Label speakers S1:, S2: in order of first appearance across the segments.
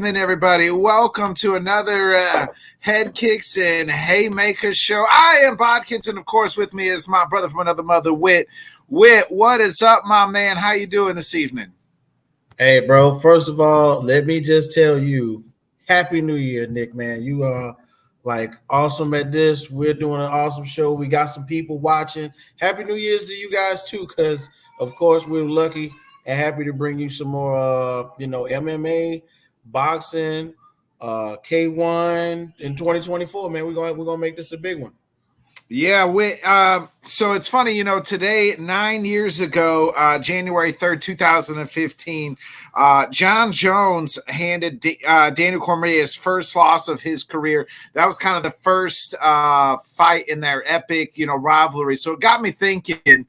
S1: evening, everybody. Welcome to another Headkicks and Haymakers show. I am Bodkins, and of course, with me is my brother from another mother, Whit. Whit, what is up, my man? How you doing this evening?
S2: Hey, bro. First of all, let me just tell you, Happy New Year, Nick, man. You are like awesome at this. We're doing an awesome show. We got some people watching. Happy New Year's to you guys too, because of course we're lucky and happy to bring you some more MMA, boxing, K1 in 2024, man. We're gonna make this a big one.
S1: Yeah, so it's funny, today, 9 years ago, January 3rd, 2015, John Jones handed Daniel Cormier his first loss of his career. That was kind of the first fight in their epic, rivalry. So it got me thinking,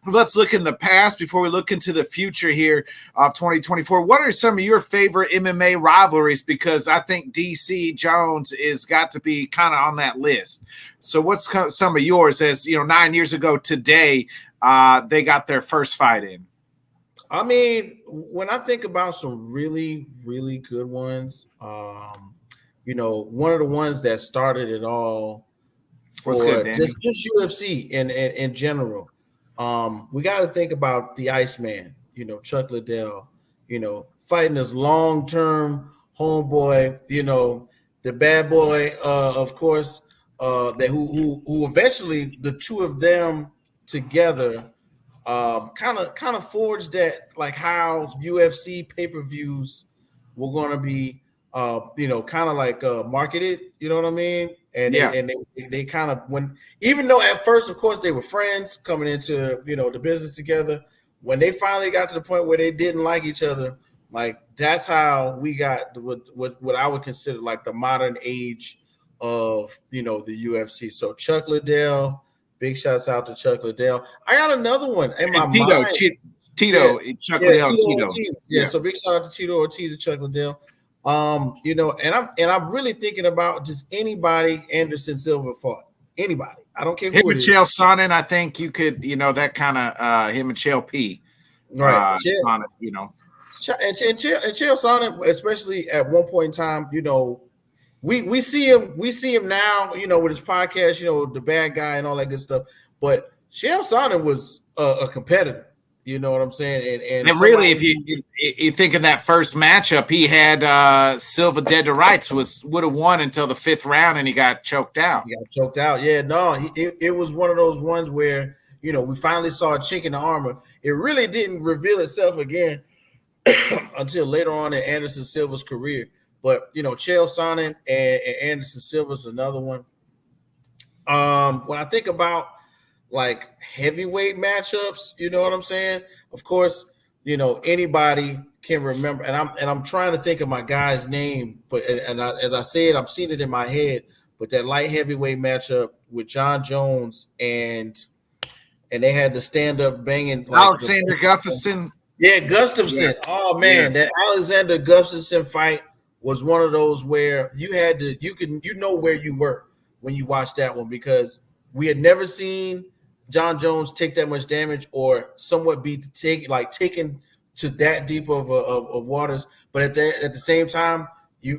S1: let's look in the past before we look into the future here of 2024. What are some of your favorite MMA rivalries? Because I think DC Jones is got to be kind of on that list. So what's some of yours as, 9 years ago today, they got their first fight in?
S2: I mean, when I think about some really, really good ones, one of the ones that started it all for just UFC in general, we got to think about the Iceman, Chuck Liddell, fighting this long-term homeboy, the bad boy, of course, that who eventually the two of them together kind of forged that, like how UFC pay-per-views were going to be kind of like marketed, you know what I mean? And they kind of, when, even though at first, of course, they were friends coming into the business together, when they finally got to the point where they didn't like each other, like that's how we got what I would consider like the modern age of the UFC. So Chuck Liddell, big shouts out to Chuck Liddell. I got another one in my mind.
S1: Chuck Liddell, Tito.
S2: Yeah, so big shout out to Tito Ortiz and Chuck Liddell. And I'm really thinking about just anybody Anderson Silva fought. Anybody. I don't care who
S1: him and Chael Sonnen, I think you could, that kind of him and Chael P.
S2: Right.
S1: Sonnen,
S2: And Chael Sonnen, especially at one point in time, we see him now, with his podcast, the bad guy and all that good stuff. But Chael Sonnen was a competitor. You know what I'm saying?
S1: And really, if you think of that first matchup, he had Silva dead to rights, would have won until the fifth round, and he got choked out.
S2: Yeah, no, it was one of those ones where, we finally saw a chink in the armor. It really didn't reveal itself again until later on in Anderson Silva's career. But, Chael Sonnen and Anderson Silva's another one. When I think about like heavyweight matchups, you know what I'm saying? Of course, anybody can remember, and I'm trying to think of my guy's name, but as I said, I'm seeing it in my head. But that light heavyweight matchup with John Jones and they had the stand up banging like
S1: Alexander Gustafsson.
S2: Yeah, Gustafsson. Yeah. Oh man, that Alexander Gustafsson fight was one of those where you had to where you were when you watched that one, because we had never seen John Jones take that much damage or somewhat be taken to that deep of waters. But at the same time,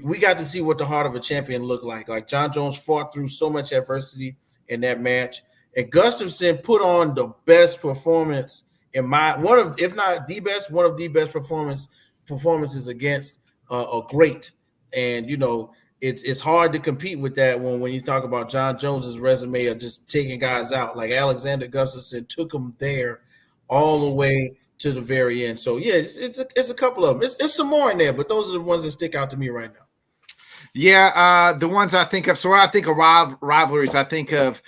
S2: we got to see what the heart of a champion looked like. Like John Jones fought through so much adversity in that match, and Gustafsson put on the best performance one of the best performances against a great. And it's hard to compete with that when you talk about John Jones's resume of just taking guys out. Like Alexander Gustafsson took him there all the way to the very end. So yeah, it's a couple of them. It's some more in there, but those are the ones that stick out to me right now.
S1: Yeah, the ones I think of. So when I think of rivalries, I think of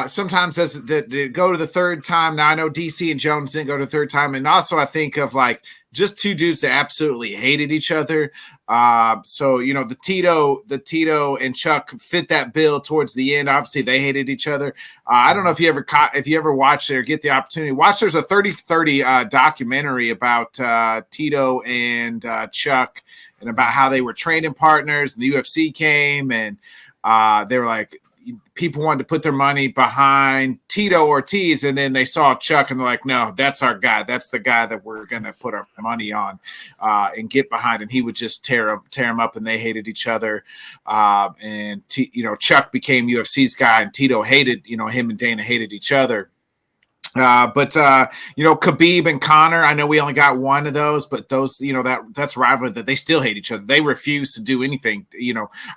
S1: sometimes as to go to the third time. Now I know DC and Jones didn't go to the third time, and also I think of like just two dudes that absolutely hated each other. So the Tito and Chuck fit that bill towards the end. Obviously, they hated each other. I don't know if you ever watched it or get the opportunity to watch. There's a 30-30 documentary about Tito and Chuck and about how they were training partners. And the UFC came and they were like, people wanted to put their money behind Tito Ortiz, and then they saw Chuck, and they're like, "No, that's our guy. That's the guy that we're going to put our money on and get behind." And he would just tear him up, and they hated each other. Chuck became UFC's guy, and Tito hated, him and Dana hated each other. But Khabib and Conor, I know we only got one of those, but those, that's rivalry that they still hate each other. They refuse to do anything.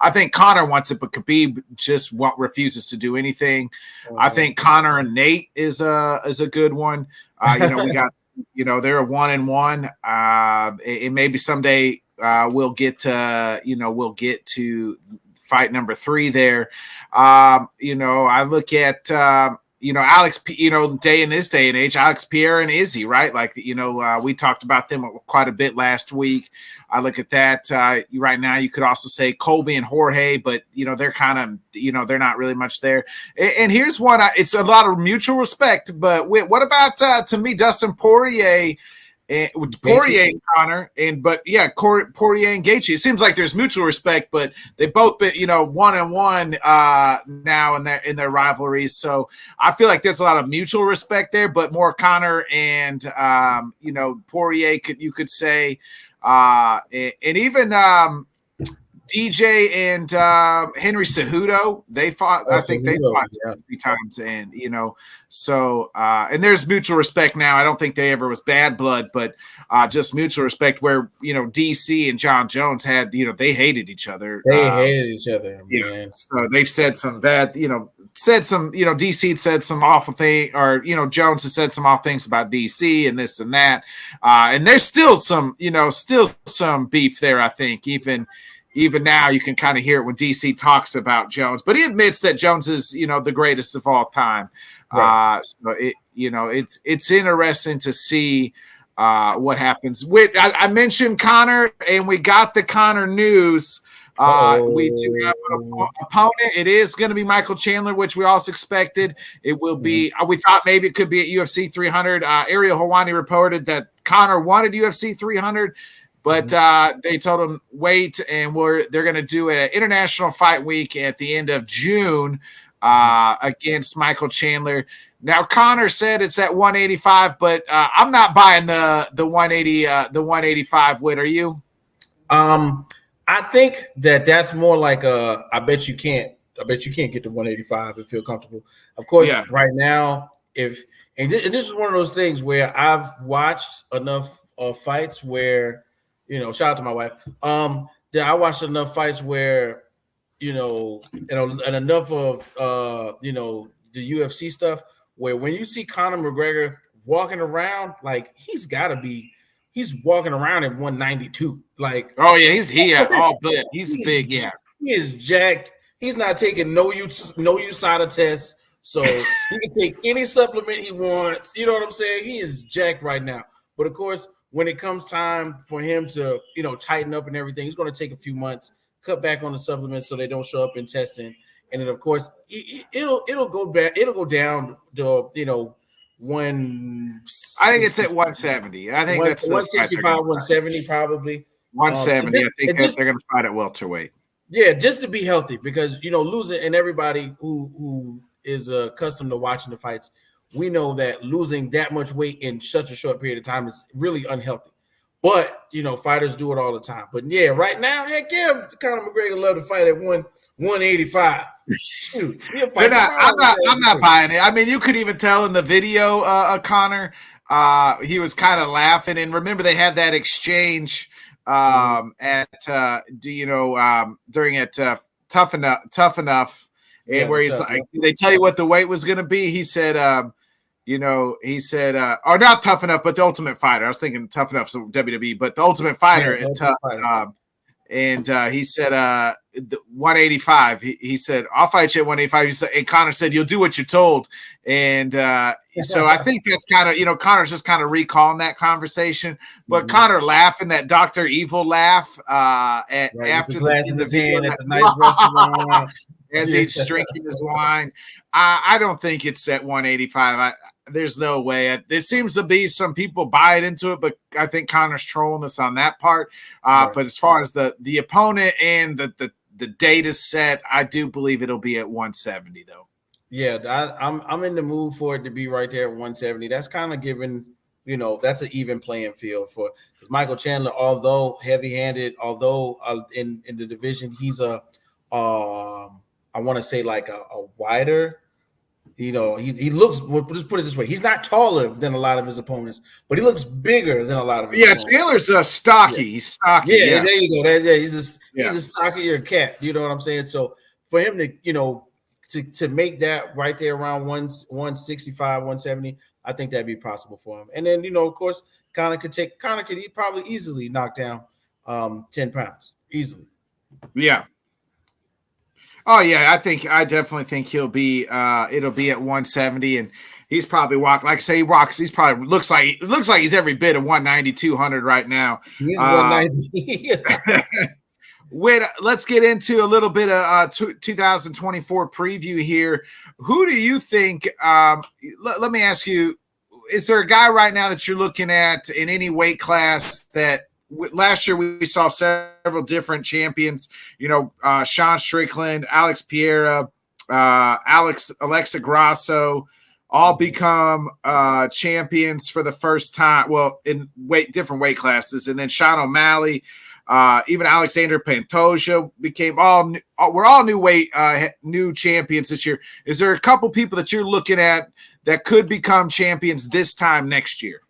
S1: I think Conor wants it, but Khabib just refuses to do anything. I think Conor and Nate is a good one. We got, they're a 1-1. And maybe someday we'll get to fight number 3 there. I look at Alex, day in this day and age, Alex Pierre and Izzy, right? Like, we talked about them quite a bit last week. I look at that right now. You could also say Colby and Jorge, but they're kind of, they're not really much there. And here's one, it's a lot of mutual respect, but what about, to me, Dustin Poirier and Poirier and Conor, Poirier and Gaethje. It seems like there's mutual respect, but they both been 1-1 now in their rivalries. So I feel like there's a lot of mutual respect there, but more Conor and Poirier you could say, and even DJ and Henry Cejudo, they fought. I think they fought 3 times, and and there's mutual respect now. I don't think they ever was bad blood, but just mutual respect. Where DC and John Jones had, they hated each other.
S2: They hated each other, man.
S1: So they've said some bad, DC said some awful thing, or Jones has said some awful things about DC and this and that, and there's still some beef there. I think even now you can kind of hear it when DC talks about Jones, but he admits that Jones is, the greatest of all time. Right. So it's interesting to see what happens. I mentioned Conor, and we got the Conor news. We do have an opponent. It is going to be Michael Chandler, which we also expected. It will be. We thought maybe it could be at UFC 300. Ariel Helwani reported that Conor wanted UFC 300. But they told him wait, and they're going to do an international fight week at the end of June against Michael Chandler. Now Conor said it's at 185, but I'm not buying the 180 the 185 win. Are you?
S2: I think that's more like I bet you can't get to 185 and feel comfortable. Of course, right now, this is one of those things where I've watched enough fights where. Shout out to my wife. I watched enough fights where, and enough of the UFC stuff where when you see Conor McGregor walking around, like he's walking around at 192. Like,
S1: oh yeah, he's big, yeah.
S2: He is jacked. He's not taking no USADA tests, so he can take any supplement he wants. You know what I'm saying? He is jacked right now. But of course, when it comes time for him to, tighten up and everything, he's going to take a few months, cut back on the supplements so they don't show up in testing, and then of course it'll go back. It'll go down to one.
S1: I think it's at 170. I think that's
S2: 165, 170 probably.
S1: 170. I think they're going to fight at welterweight.
S2: Yeah, just to be healthy, because losing, and everybody who is accustomed to watching the fights. We know that losing that much weight in such a short period of time is really unhealthy. But, fighters do it all the time. But, yeah, right now, heck yeah, Conor McGregor love to fight at 185. Shoot.
S1: I'm not buying it. I mean, you could even tell in the video of Conor, he was kind of laughing. And remember, they had that exchange during Tough Enough. And where he's like, did they tell you what the weight was going to be? He said, or not Tough Enough, but the Ultimate Fighter. I was thinking Tough Enough, so WWE, but the Ultimate Fighter. He said, 185. He said, I'll fight you at 185. And Conor said, you'll do what you're told. And so I think that's kind of, Conor's just kind of recalling that conversation. But Conor laughing, that Dr. Evil laugh after
S2: the glass in his hand at the nice restaurant.
S1: As he's drinking his wine. I don't think it's at 185. There's no way. There seems to be some people buy it into it, but I think Conor's trolling us on that part. Right. But as far as the opponent and the date is set. I do believe it'll be at 170 though.
S2: Yeah, I'm in the mood for it to be right there at 170. That's kind of given, that's an even playing field for, because Michael Chandler, although heavy-handed, although in the division he's I want to say like a wider. He looks. We'll just put it this way: he's not taller than a lot of his opponents, but he looks bigger than a lot of his opponents.
S1: Chandler's stocky. Yeah. He's stocky.
S2: Yeah, there you go. He's a stockier cat. You know what I'm saying? So for him to make that right there around 165, 170, I think that'd be possible for him. And then of course, Conor could probably easily knock down 10 pounds easily.
S1: Yeah. Oh yeah, I definitely think he'll be it'll be at 170, and he's probably he's probably looks like he's every bit of 190, 200 right now.
S2: He's 190.
S1: Let's get into a little bit of 2024 preview here. Who do you think let me ask you, is there a guy right now that you're looking at in any weight class that last year we saw several different champions, Sean Strickland, Alex Pereira, Alexa Grasso, all become champions for the first time. Well, in different weight classes, and then Sean O'Malley, even Alexander Pantoja became we're all new champions this year. Is there a couple people that you're looking at that could become champions this time next year?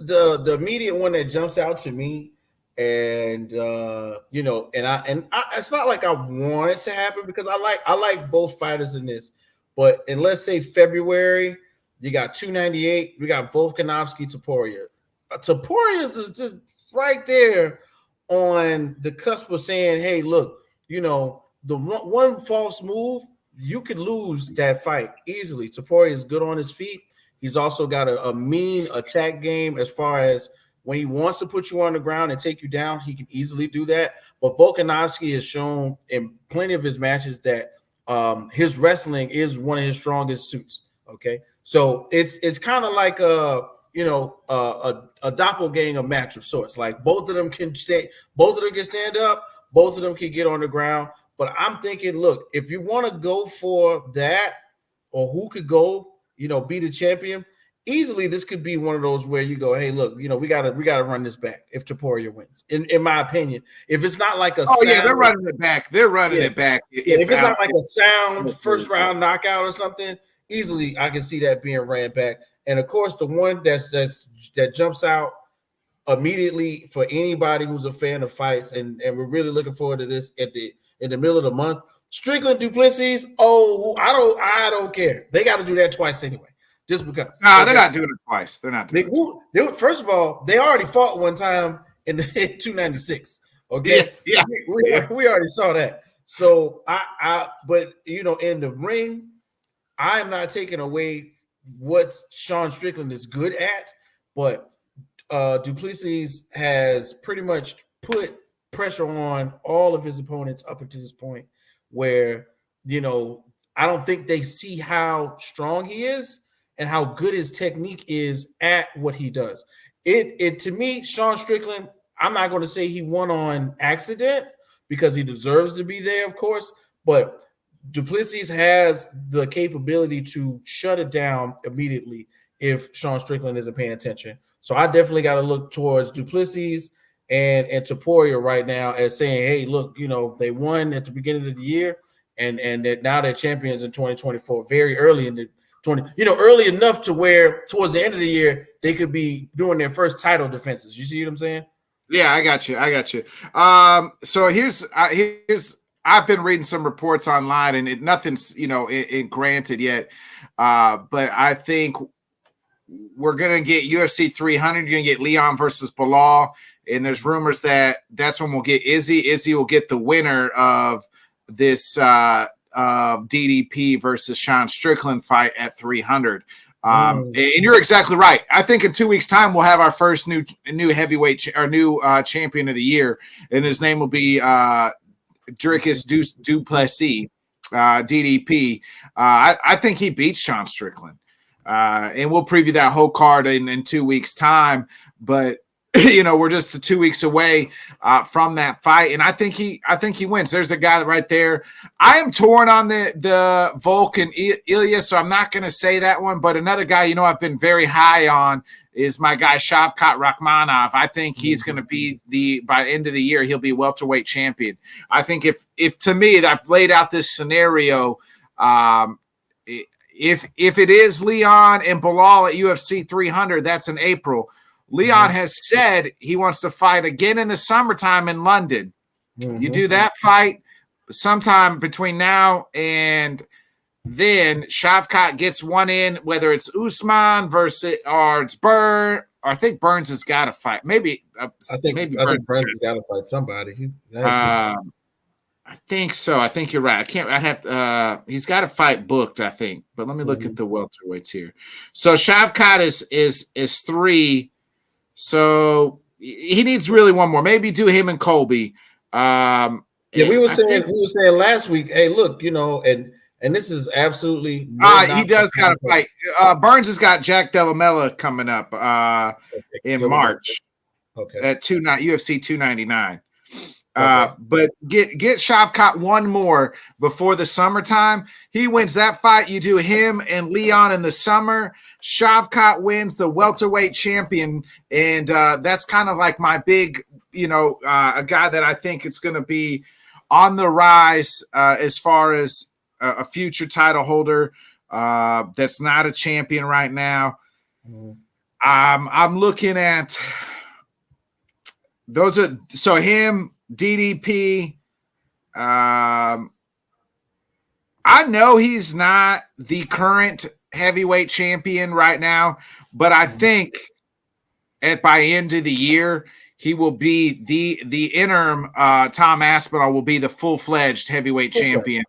S2: The immediate one that jumps out to me, and it's not like I want it to happen, because I like both fighters in this, but in, let's say, February, you got 298, we got Volkanovski, Topuria. Topuria is just right there on the cusp of saying, hey, look, the one false move, you could lose that fight easily. Topuria is good on his feet. He's also got a mean attack game as far as when he wants to put you on the ground and take you down, he can easily do that. But Volkanovski has shown in plenty of his matches that his wrestling is one of his strongest suits. Okay, so it's kind of like a doppelganger match of sorts. Like both of them can stand up, both of them can get on the ground. But I'm thinking, look, if you want to go for that, or who could go, be the champion, easily this could be one of those where you go, hey, look, we gotta run this back if Topuria wins. In my opinion, if it's not like
S1: they're running it back. They're running it back.
S2: If it's not like a sound first round knockout or something, easily I can see that being ran back. And of course, the one that jumps out immediately for anybody who's a fan of fights, and we're really looking forward to this in the middle of the month. Strickland Duplessis. Oh, I don't care. They got to do that twice anyway, just because.
S1: No, they're not doing it twice. They're not doing
S2: it. First of all, they already fought one time in 296. Okay,
S1: yeah.
S2: We already saw that. So but in the ring, I am not taking away what Sean Strickland is good at, but Duplessis has pretty much put pressure on all of his opponents up until this point, where I don't think they see how strong he is and how good his technique is at what he does. It to me, Sean Strickland, I'm not going to say he won on accident, because he deserves to be there, of course, but Duplessis has the capability to shut it down immediately if Sean Strickland isn't paying attention. So I definitely got to look towards Duplessis and Topuria right now as saying, hey, look, they won at the beginning of the year, and that now they're champions in 2024, very early in the early enough to where towards the end of the year they could be doing their first title defenses. You see what I'm saying?
S1: Yeah, I got you. So here's I've been reading some reports online, and nothing's granted yet, but I think we're gonna get UFC 300. You're gonna get Leon versus Bilal, and there's rumors that that's when we'll get Izzy. Izzy will get the winner of this DDP versus Sean Strickland fight at 300. And you're exactly right. I think in 2 weeks' time we'll have our first new heavyweight new champion of the year, and his name will be Dricus Duplessis, DDP. I think he beats Sean Strickland, and we'll preview that whole card in 2 weeks' time. But we're just 2 weeks away from that fight, and I think he wins. There's a guy right there. I am torn on the Volk and Ilya, so I'm not going to say that one. But another guy, I've been very high on is my guy Shavkat Rakhmonov. I think he's going to be by the end of the year he'll be welterweight champion. I think if to me I've laid out this scenario. If it is Leon and Bilal at UFC 300, that's in April. Leon has said he wants to fight again in the summertime in London. You do that fight sometime between now and then. Shavkat gets one in, whether it's Usman versus or it's Burns. Or I think Burns has got to fight. Maybe
S2: I think Burns has got to fight somebody.
S1: I think so. I think you're right. He's got a fight booked, I think. But let me look at the welterweights here. So Shavkat is 3. So he needs really one more. Maybe do him and Colby.
S2: We were saying last week, hey, look, and this is absolutely
S1: he does got to fight. Burns has got Jack Della Mella coming up in March.
S2: Okay.
S1: At UFC 299. But get Shavkat one more before the summertime. He wins that fight. You do him and Leon in the summer. Shavkat wins the welterweight champion, and that's kind of like my big, a guy that I think it's going to be on the rise as far as a future title holder that's not a champion right now. I'm looking at those are so him. DDP, I know he's not the current heavyweight champion right now, but I think by end of the year he will be the interim. Tom Aspinall will be the full-fledged heavyweight champion.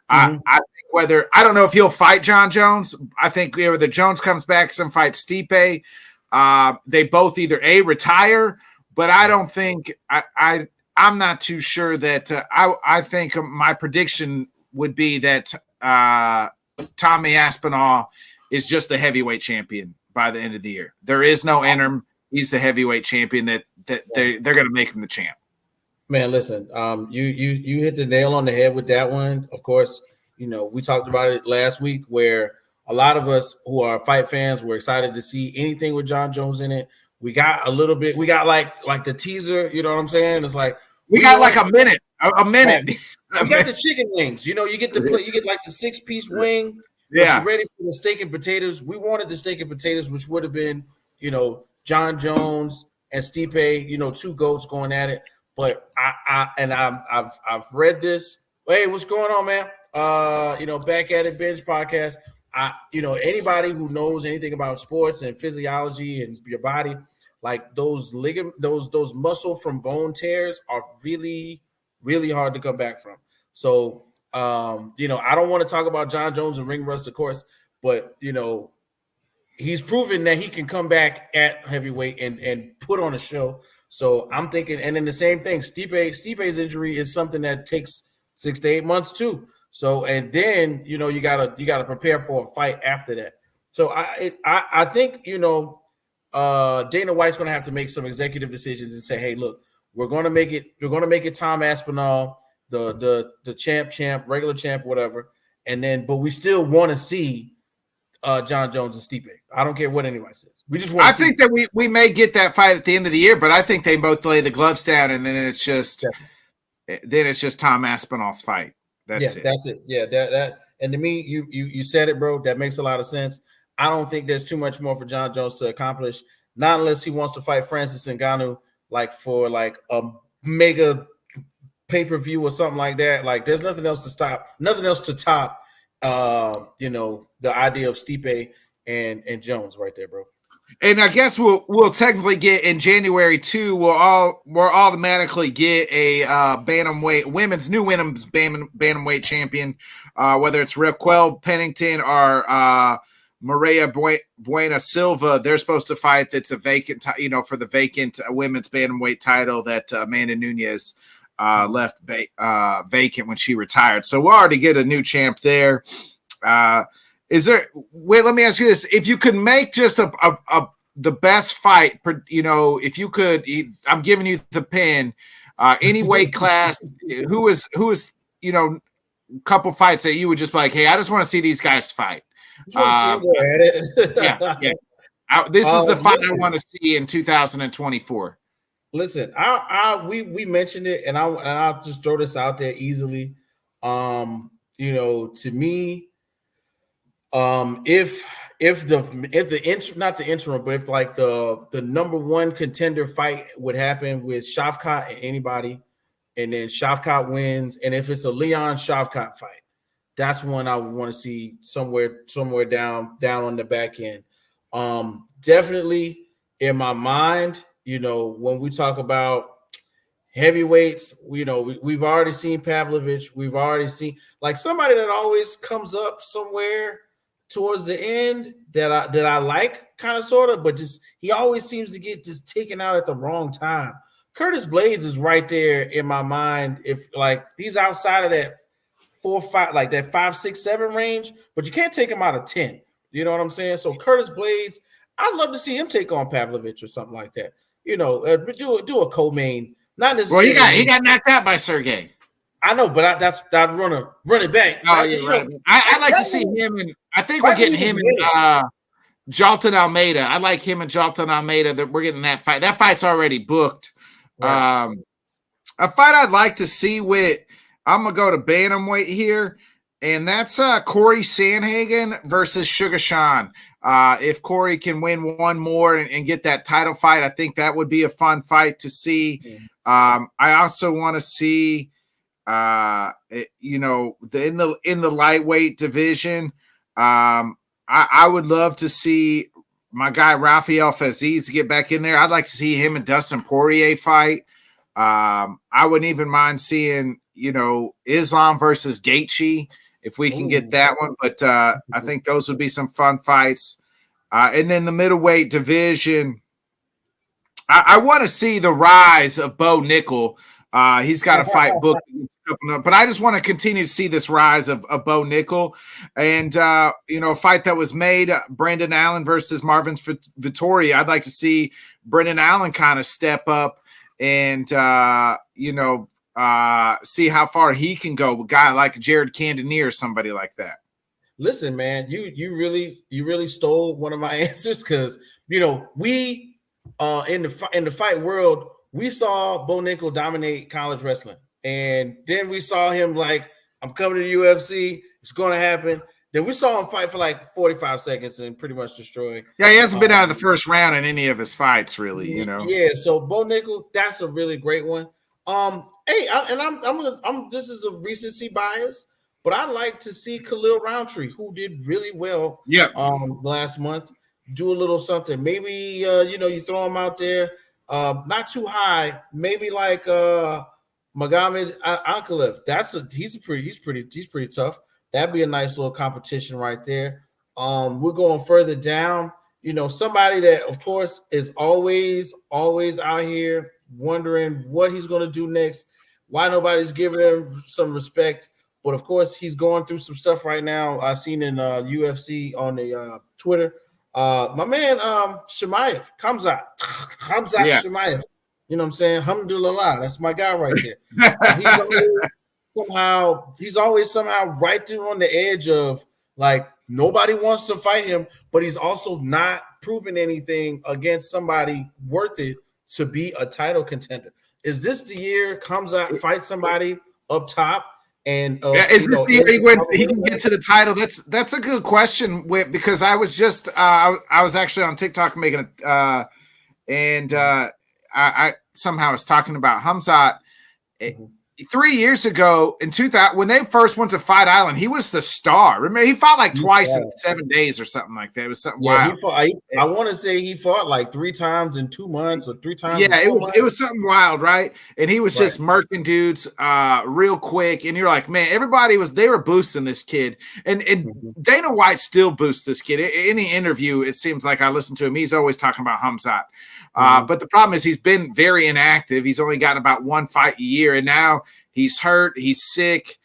S1: I think I don't know if he'll fight John Jones. I think whether Jones comes back and fights Stipe, they both either retire, but I don't think I'm not too sure that I think my prediction would be that Tommy Aspinall is just the heavyweight champion by the end of the year. There is no interim. He's the heavyweight champion that they're going to make him the champ.
S2: Man, listen, you hit the nail on the head with that one. Of course, we talked about it last week where a lot of us who are fight fans were excited to see anything with John Jones in it. We got a little bit. We got like the teaser. You know what I'm saying? It's like
S1: we got like a minute. A minute.
S2: We got the chicken wings. You get the plate. You get like the 6-piece wing.
S1: Yeah.
S2: Ready for the steak and potatoes. We wanted the steak and potatoes, which would have been, John Jones and Stipe. 2 GOATs going at it. But I've read this. Hey, what's going on, man? Back at it Binge podcast. Anybody who knows anything about sports and physiology and your body, like those those muscle from bone tears are really, really hard to come back from. So, I don't want to talk about John Jones and ring rust, of course, but he's proven that he can come back at heavyweight and put on a show. So I'm thinking, and then the same thing, Stipe's injury is something that takes 6 to 8 months too. So, and then, you gotta prepare for a fight after that. So I think, Dana White's going to have to make some executive decisions and say, hey, look, we're going to make it Tom Aspinall, the champ, regular champ, whatever. And then, but we still want to see John Jones and Stipe. I don't care what anybody says. We just want.
S1: I think that we may get that fight at the end of the year, but I think they both lay the gloves down, and then it's just Tom Aspinall's fight. That's it.
S2: Yeah, that. And to me, you said it, bro. That makes a lot of sense. I don't think there's too much more for John Jones to accomplish, not unless he wants to fight Francis Ngannou, like for like a mega pay-per-view or something like that. Like, there's nothing else to top. The idea of Stipe and Jones right there, bro.
S1: And I guess we'll technically get in January too. We'll automatically get a women's bantamweight champion, whether it's Raquel Pennington or Maria Buena Silva. They're supposed to fight. That's a vacant, for the vacant women's bantamweight title that Amanda Nunes left vacant when she retired. So we'll already get a new champ there. Let me ask you this. If you could make just a the best fight, if you could, I'm giving you the pin, any weight class, who is, a couple fights that you would just be like, hey, I just want to see these guys fight.
S2: Just want to see them go at it.
S1: Yeah. This is the fight I want to see in 2024.
S2: Listen, we mentioned it, and I'll just throw this out there easily. To me, if the interim, but if like the number one contender fight would happen with Shavkat and anybody, and then Shavkat wins, and if it's a Leon Shavkat fight, that's one I would want to see somewhere down on the back end. Definitely in my mind, when we talk about heavyweights, we've already seen Pavlovich. We've already seen like somebody that always comes up somewhere towards the end that I like, kind of sort of, but just he always seems to get just taken out at the wrong time. Curtis Blades is right there in my mind. If like he's outside of that 4, 5, like that 5, 6, 7 range, but you can't take him out of 10. You know what I'm saying? So Curtis Blades, I'd love to see him take on Pavlovich or something like that. Do a co-main. Not necessarily.
S1: Well, he got knocked out by Sergey.
S2: I know, but that's run it back.
S1: Oh, yeah, I'd like to see him, and I think we're getting him and Jalton Almeida. I like him and Jalton Almeida. That we're getting that fight. That fight's already booked. Right. A fight I'd like to see with, I'm gonna go to bantamweight here, and that's Corey Sandhagen versus Sugar Sean. If Corey can win one more and get that title fight, I think that would be a fun fight to see. I also want to see, in the lightweight division, I would love to see my guy Rafael Fiziev to get back in there. I'd like to see him and Dustin Poirier fight. I wouldn't even mind seeing, Islam versus Gaethje if we can get that one. But I think those would be some fun fights. And then the middleweight division, I want to see the rise of Bo Nickel. He's got a fight booked, but I just want to continue to see this rise of Bo Nickel. And, a fight that was made, Brendan Allen versus Marvin Vettori. I'd like to see Brendan Allen kind of step up and, see how far he can go with a guy like Jared Cannonier or somebody like that.
S2: Listen, man, you really stole one of my answers because, we in the fight world, we saw Bo Nickel dominate college wrestling. And then we saw him like, I'm coming to the UFC. It's going to happen. Then we saw him fight for like 45 seconds and pretty much destroy. Yeah,
S1: he hasn't been out of the first round in any of his fights, really,
S2: Yeah, so Bo Nickel, that's a really great one. This is a recency bias, but I like to see Khalil Roundtree, who did really well last month, do a little something. Maybe you throw him out there. Not too high, maybe like Magomed Ankalaev. He's pretty tough. That'd be a nice little competition right there. We're going further down. Somebody that of course is always out here wondering what he's going to do next. Why nobody's giving him some respect? But of course, he's going through some stuff right now. I seen in UFC on the Twitter. My man Chimaev, Khamzat Chimaev. You know what I'm saying? Alhamdulillah, that's my guy right there. He's always somehow right there on the edge of like nobody wants to fight him, but he's also not proving anything against somebody worth it to be a title contender. Is this the year Khamzat fights somebody up top? And
S1: is this the year he can get to the title? That's a good question, because I was just I was actually on TikTok making I somehow was talking about Khamzat. 3 years ago in 2000, when they first went to Fight Island, he was the star. Remember, he fought like twice in 7 days or something like that. It was something wild.
S2: I want to say he fought like 3 times in 2 months or 3 times.
S1: Yeah, it was something wild, right? And he was just murking dudes real quick. And you're like, man, they were boosting this kid. And Dana White still boosts this kid. In any interview, it seems like I listen to him, he's always talking about Khamzat. But the problem is he's been very inactive. He's only gotten about 1 fight a year, and now he's hurt. He's sick.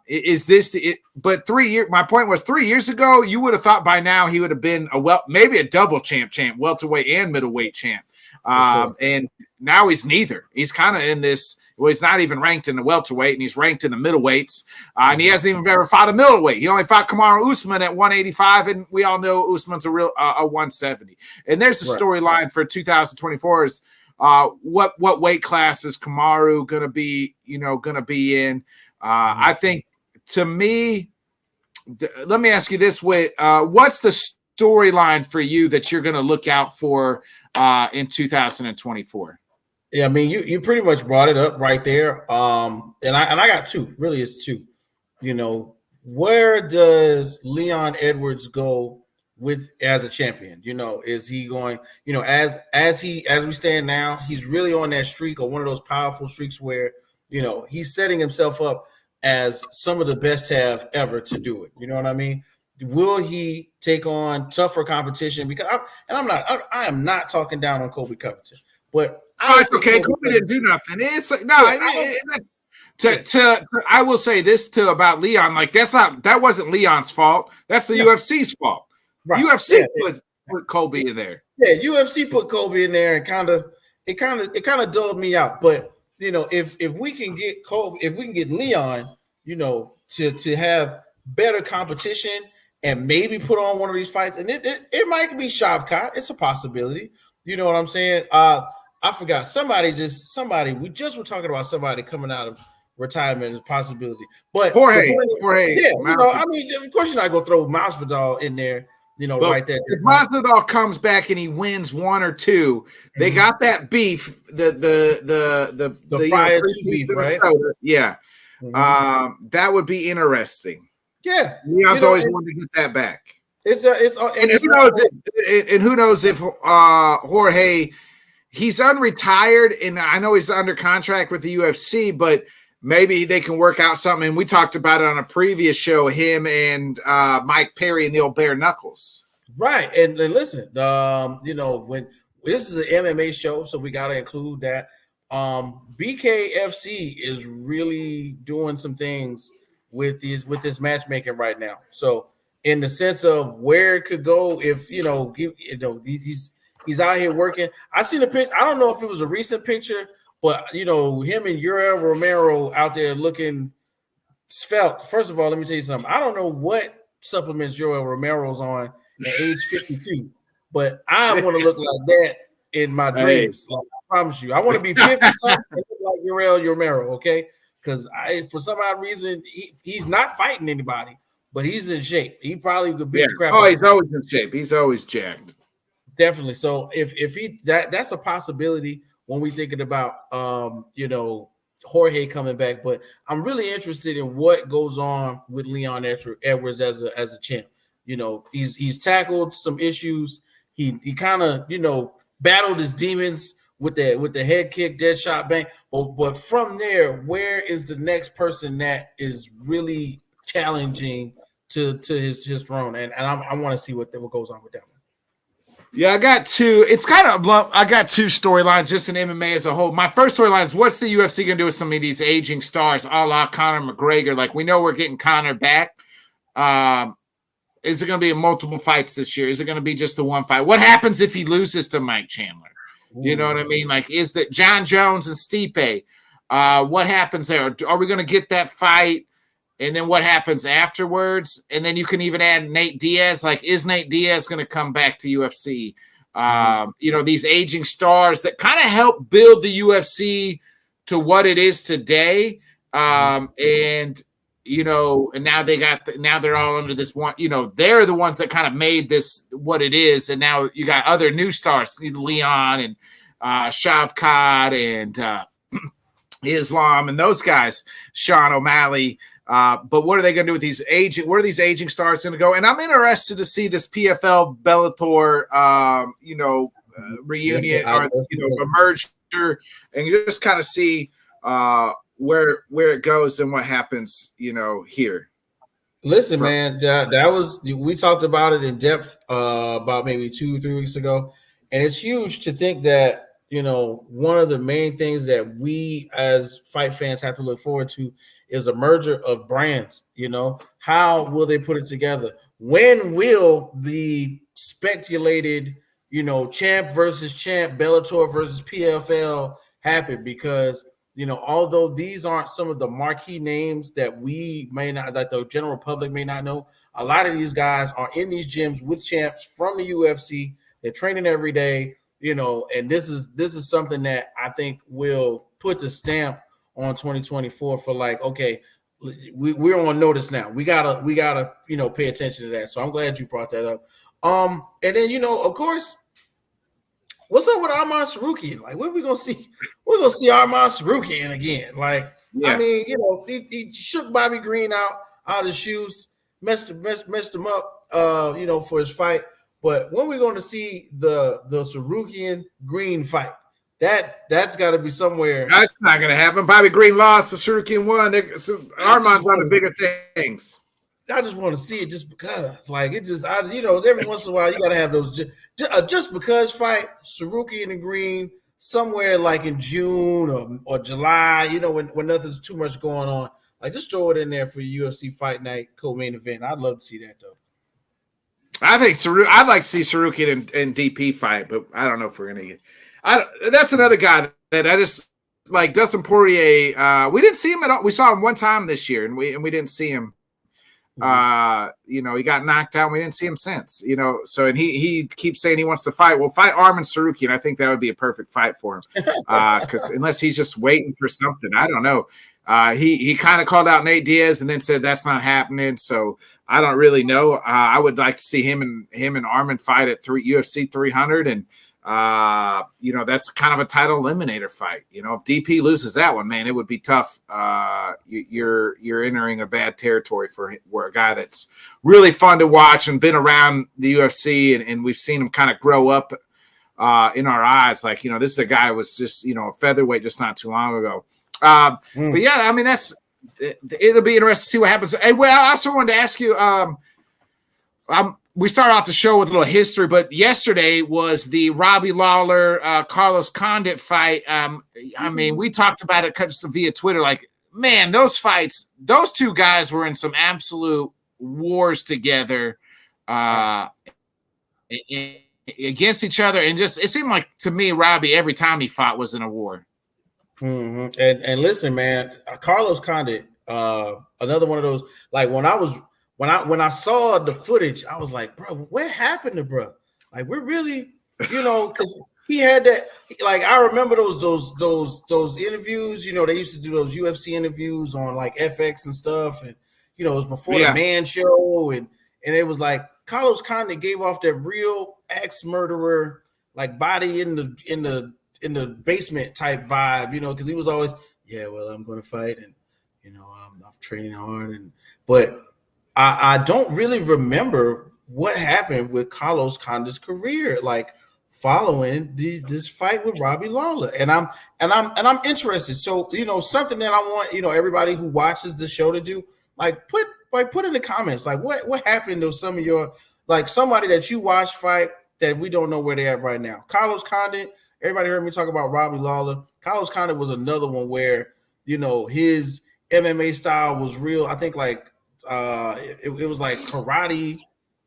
S1: Is this it? But my point was 3 years ago, you would have thought by now he would have been maybe a double champ, welterweight and middleweight champ.
S2: Sure.
S1: And now he's neither. He's kind of in this. Well, he's not even ranked in the welterweight, and he's ranked in the middleweights. And he hasn't even ever fought a middleweight. He only fought Kamaru Usman at 185, and we all know Usman's a 170. And there's the storyline for 2024 is what weight class is Kamaru going to be in? I think, to me, let me ask you this way: what's the storyline for you that you're going to look out for in 2024?
S2: Yeah, I mean, you pretty much brought it up right there. And I got two. Really, it's two. Where does Leon Edwards go as a champion? Is he going? As we stand now, he's really on that streak, or one of those powerful streaks where he's setting himself up as some of the best have ever to do it. You know what I mean? Will he take on tougher competition? Because I am not talking down on Colby Covington. But
S1: it's okay. Kobe didn't do nothing. It's like, no. I will say this too about Leon. Like that wasn't Leon's fault. That's the UFC's fault. Right. UFC put Kobe in there.
S2: Yeah, UFC put Kobe in there, and it kind of dulled me out. But if we can get Kobe, if we can get Leon, to have better competition and maybe put on one of these fights, and it might be Shavkat. It's a possibility. You know what I'm saying? I forgot. We just were talking about somebody coming out of retirement as a possibility. But
S1: Jorge.
S2: Yeah, I mean, of course you're not gonna throw Masvidal in there, right there.
S1: If Masvidal comes back and he wins one or two, they got that beef. The
S2: prior to beef, right?
S1: Yeah. That would be interesting.
S2: Yeah.
S1: Leon's always wanted to get that back. Who knows if Jorge, he's unretired, and I know he's under contract with the UFC, but maybe they can work out something. And we talked about it on a previous show, him and Mike Perry and the old bare knuckles.
S2: Right. And listen, when this is an MMA show, so we got to include that. BKFC is really doing some things with this matchmaking right now. So in the sense of where it could go if he's out here working. I seen a picture. I don't know if it was a recent picture, but him and Uriel Romero out there looking svelte. First of all, let me tell you something. I don't know what supplements Uriel Romero's on at age 52, but I want to look like that in my dreams. Like, I promise you, I want to be 50 something and look like Uriel Romero. Okay, because for some odd reason he's not fighting anybody. But he's in shape. He probably could beat the crap.
S1: Oh, he's always in shape. He's always jacked.
S2: Definitely. So if he that's a possibility when we're thinking about Jorge coming back. But I'm really interested in what goes on with Leon Edwards as a champ. He's tackled some issues. He kind of battled his demons with the head kick, dead shot, bang. But from there, where is the next person that is really challenging to his throne? And I want to see what goes on with that one.
S1: Yeah, I got two. It's kind of blunt. I got two storylines just in MMA as a whole. My first storyline is what's the UFC going to do with some of these aging stars, a la Conor McGregor? Like, we know we're getting Conor back. Is it going to be multiple fights this year? Is it going to be just the one fight? What happens if he loses to Mike Chandler? You know what I mean? Like, is that John Jones and Stipe? What happens there? Are we going to get that fight? And then what happens afterwards? And then you can even add Nate Diaz. Like, is Nate Diaz going to come back to UFC? These aging stars that kind of help build the UFC to what it is today. And now now they're all under this one, they're the ones that kind of made this what it is. And now you got other new stars, Leon and Shavkat and Islam and those guys, Sean O'Malley. But what are they going to do with these aging? Where are these aging stars going to go? And I'm interested to see this PFL Bellator, reunion or a merger, and just kind of see where it goes and what happens, here.
S2: Listen, man, that was, we talked about it in depth about maybe 2-3 weeks ago, and it's huge to think that one of the main things that we as fight fans have to look forward to is a merger of brands. How will they put it together? When will the speculated, champ versus champ, Bellator versus PFL happen? Because, although these aren't some of the marquee names that we may not, that the general public may not know, a lot of these guys are in these gyms with champs from the UFC. They're training every day, and this is something that I think will put the stamp on 2024 for like, okay, we're on notice now. We gotta pay attention to that. So I'm glad you brought that up. And then of course, what's up with Arman Sarukian? Like, when we gonna see? We're gonna see Arman Sarukian again. Like, yeah. I mean, he shook Bobby Green out of his shoes, messed him up, for his fight. But when we're going to see the Sarukian Green fight? That's got to be somewhere.
S1: That's not going to happen. Bobby Green lost, the Sarukian won. Arman's on the bigger things.
S2: I just want to see it just because. Like, it just, every once in a while, you got to have those just because fight, Sarukian and Green, somewhere like in June or July, when nothing's too much going on. Like, just throw it in there for UFC Fight Night co-main event. I'd love to see that, though.
S1: I think I'd like to see Sarukian and DP fight, but I don't know if we're going to get. That's another guy that I just like. Dustin Poirier. We didn't see him at all. We saw him one time this year, and we didn't see him. He got knocked out. We didn't see him since. So and he keeps saying he wants to fight. Well, fight Arman Sarukian. I think that would be a perfect fight for him. Because unless he's just waiting for something, I don't know. He kind of called out Nate Diaz and then said that's not happening. So I don't really know. I would like to see him and Arman fight at UFC 300, and that's kind of a title eliminator fight. If DP loses that one, man, it would be tough. You're entering a bad territory for a guy that's really fun to watch and been around the UFC, and we've seen him kind of grow up in our eyes. Like, this is a guy who was just a featherweight just not too long ago. But yeah, I mean, it'll be interesting to see what happens. Hey, well, I also wanted to ask you, we start off the show with a little history, but yesterday was the Robbie Lawler, Carlos Condit fight. I mean, we talked about it just via Twitter. Like, man, those fights, those two guys were in some absolute wars together against each other. And just, it seemed like to me, Robbie, every time he fought was in a war.
S2: Mm-hmm. And listen, man, Carlos Condit, another one of those, like when I saw the footage, I was like, bro, what happened to bro? Like, we're really, because he had that, like, I remember those interviews, they used to do those UFC interviews on like FX and stuff. And, it was before the Man Show. And it was like Carlos Condit gave off that real ex murderer, like body in the basement type vibe, because he was always, I'm going to fight. And, I'm training hard. But I don't really remember what happened with Carlos Condit's career, like following this fight with Robbie Lawler, and I'm interested. So something that I want everybody who watches the show to do, put in the comments, like what happened to some of your, like, somebody that you watch fight that we don't know where they're at right now. Carlos Condit, everybody heard me talk about Robbie Lawler. Carlos Condit was another one where his MMA style was real. I think like. It was like karate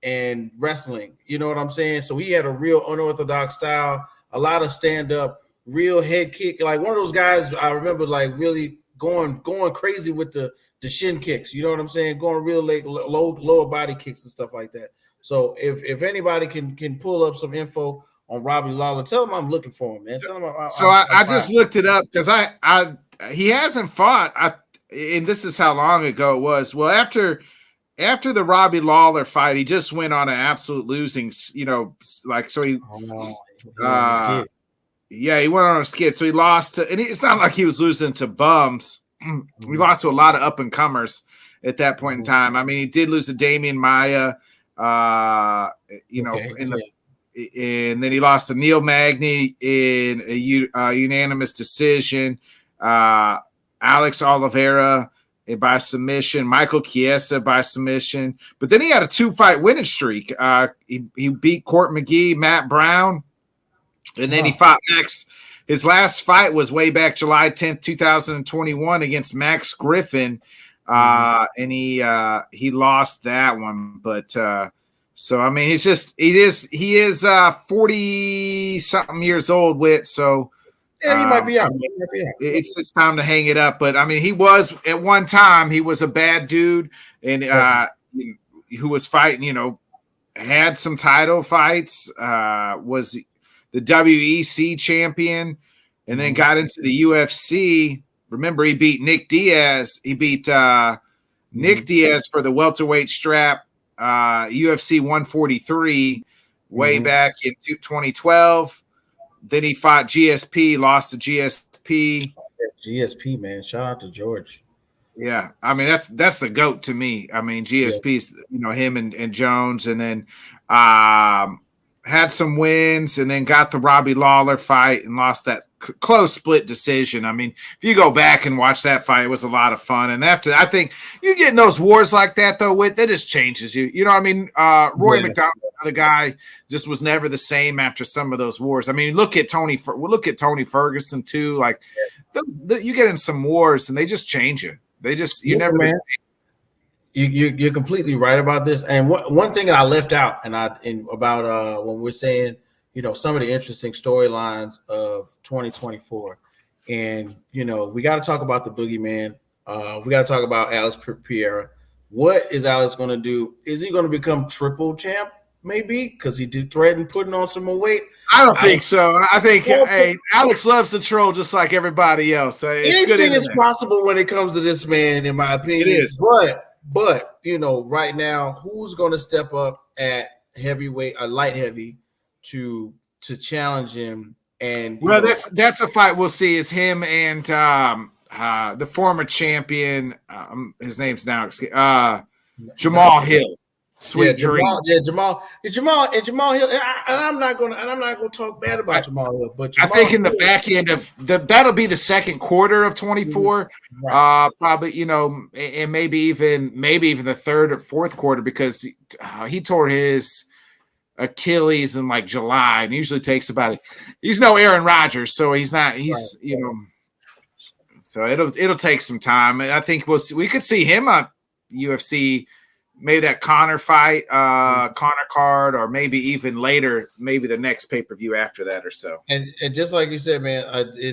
S2: and wrestling. You know what I'm saying? So he had a real unorthodox style, a lot of stand-up, real head kick. Like one of those guys I remember like really going crazy with the shin kicks. You know what I'm saying? Going real lower body kicks and stuff like that. So if anybody can pull up some info on Robbie Lawler, tell him I'm looking for him, man. Tell him
S1: I just looked it up because he hasn't fought. And this is how long ago it was. Well, after the Robbie Lawler fight, he just went on an absolute losing, he went on a skid. So he lost to, and it's not like he was losing to bums. He lost to a lot of up and comers at that point in time. I mean, he did lose to Damian Maia, and then he lost to Neil Magny in a unanimous decision. Alex Oliveira by submission, Michael Chiesa by submission. But then he had a 2-fight winning streak. He beat Court McGee, Matt Brown, and then he fought his last fight was way back July 10th, 2021 against Max Griffin. And he lost that one. But so I mean he is 40 something years old with, so
S2: yeah, he might be out.
S1: It's time to hang it up. But I mean, he was at one time, he was a bad dude, and who was fighting, had some title fights, was the WEC champion, and then got into the UFC. Remember, he beat Nick Diaz. He beat Nick Diaz for the welterweight strap, UFC 143, way back in 2012. Then he fought GSP, lost to GSP.
S2: GSP, man. Shout out to George.
S1: Yeah, I mean that's the GOAT to me. I mean GSP's him and Jones, and then had some wins, and then got the Robbie Lawler fight and lost that close split decision. I mean, if you go back and watch that fight, it was a lot of fun. And after, I think you get in those wars like that though, that just changes you. You know what I mean? Roy McDonald, the guy, just was never the same after some of those wars. I mean, look at Tony Ferguson too. Like you get in some wars and they just change you. They just never. Man.
S2: You're completely right about this. And one thing that I left out, about when we're saying, some of the interesting storylines of 2024, and we got to talk about the boogeyman. We got to talk about Alex Pereira. What is Alex going to do? Is he going to become triple champ? Maybe, because he did threaten putting on some more weight.
S1: I don't think so. I think Alex loves to troll just like everybody else. So
S2: anything is possible when it comes to this man, in my opinion.
S1: It is.
S2: But right now, who's going to step up at heavyweight, light heavy, to challenge him? And
S1: that's a fight we'll see. Is him and the former champion. His name's now Jamal Hill. Sweet dream.
S2: Jamal Hill. And I'm not gonna talk bad about Jamal Hill, but
S1: I think in the back end of that'll be the second quarter of 24, probably, and maybe even the third or fourth quarter, because he tore his Achilles in like July, and usually takes he's no Aaron Rodgers, so he's not. So it'll take some time. And I think we could see him on UFC. Maybe that Connor fight, Connor card, or maybe even later, maybe the next pay-per-view after that or so.
S2: And just like you said, man,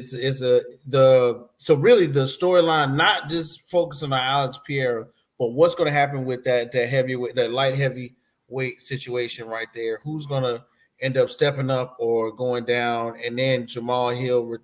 S2: so really the storyline, not just focusing on Alex Pereira, but what's going to happen with that heavyweight, that light heavyweight situation right there. Who's going to end up stepping up or going down, and then Jamal Hill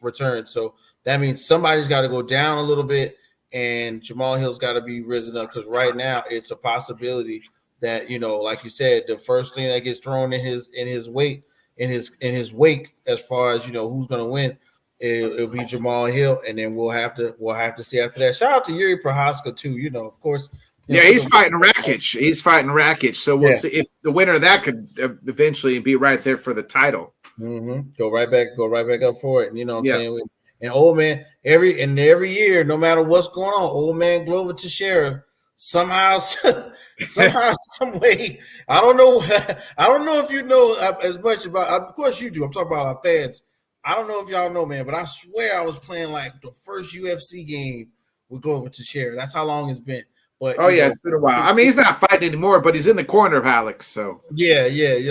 S2: returns. So that means somebody's got to go down a little bit, and Jamal Hill's got to be risen up, because right now it's a possibility that, like you said, the first thing that gets thrown in his wake, as far as who's going to win, it'll be Jamal Hill, and then we'll have to see after that. Shout out to Yuri Prohaska too. Of course.
S1: He's fighting Rakic. So we'll see if the winner of that could eventually be right there for the title.
S2: Go right back up for it. And what I'm saying. And old man, every year, no matter what's going on, old man Glover Teixeira somehow, some way. I don't know if you know as much about. Of course you do. I'm talking about our fans. I don't know if y'all know, man, but I swear I was playing like the first UFC game with Glover Teixeira. That's how long it's been. But
S1: it's been a while. I mean, he's not fighting anymore, but he's in the corner of Alex. So
S2: yeah.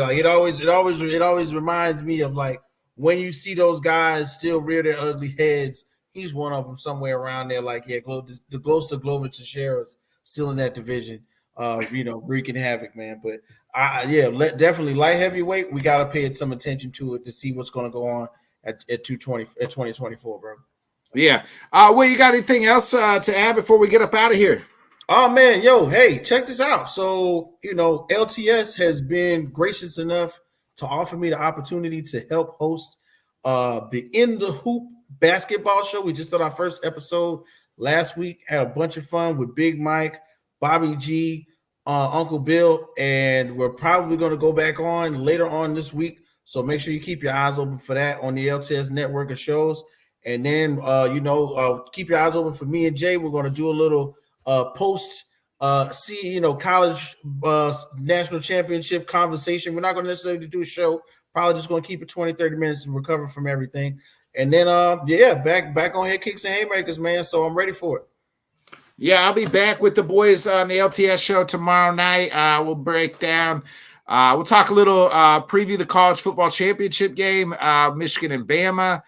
S2: Like it always reminds me of like, when you see those guys still rear their ugly heads, he's one of them somewhere around there. Like, the close to Glover Teixeira's still in that division, wreaking havoc, man. But definitely light heavyweight. We got to pay some attention to it to see what's going to go on at 2024, bro.
S1: Yeah. Well, you got anything else to add before we get up out of here?
S2: Oh man, hey, check this out. So, LTS has been gracious enough to offer me the opportunity to help host the In the Hoop basketball show. We just did our first episode last week. Had a bunch of fun with Big Mike, Bobby G, Uncle Bill, and we're probably going to go back on later on this week. So make sure you keep your eyes open for that on the LTS network of shows. And then, keep your eyes open for me and Jay. We're going to do a little post college national championship conversation. We're not going to necessarily do a show, probably just going to keep it 20-30 minutes and recover from everything. And then back on Headkicks and Haymakers, man. So I'm ready for it.
S1: Yeah, I'll be back with the boys on the LTS show tomorrow night. We'll break down. We'll talk a little preview the college football championship game, Michigan and Bama.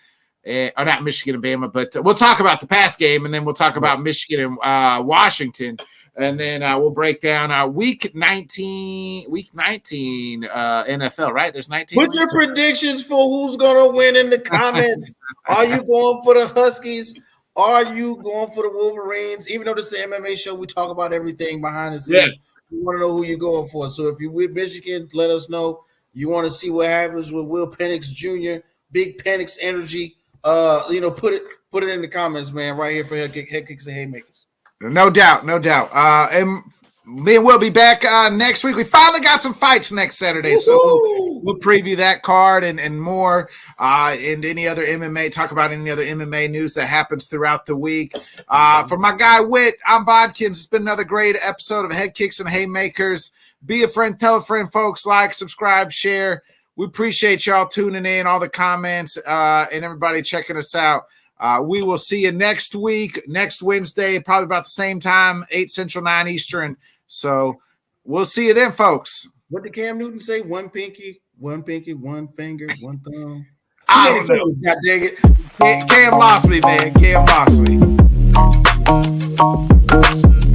S1: Or not Michigan and Bama, but we'll talk about the past game, and then we'll talk about Michigan and Washington. And then we'll break down week 19 NFL, right? There's 19.
S2: Put your predictions for who's going to win in the comments. Are you going for the Huskies? Are you going for the Wolverines? Even though this is an MMA show, we talk about everything behind the scenes. Yeah. We want to know who you're going for. So if you're with Michigan, let us know. You want to see what happens with Will Penix Jr., Big Penix energy. Put it in the comments, man, right here for Headkicks and Haymakers.
S1: No doubt. And then we'll be back next week. We finally got some fights next Saturday, Woo-hoo! So we'll preview that card and more, and any other MMA. Talk about any other MMA news that happens throughout the week. For my guy Whit, I'm Bodkins. It's been another great episode of Headkicks and Haymakers. Be a friend, tell a friend, folks. Like, subscribe, share. We appreciate y'all tuning in, all the comments, and everybody checking us out. We will see you next week, next Wednesday, probably about the same time, 8 Central, 9 Eastern. So we'll see you then, folks.
S2: What did Cam Newton say? One pinky, one finger, one thumb.
S1: I don't know.
S2: God dang it.
S1: Cam lost me, man. Cam lost me.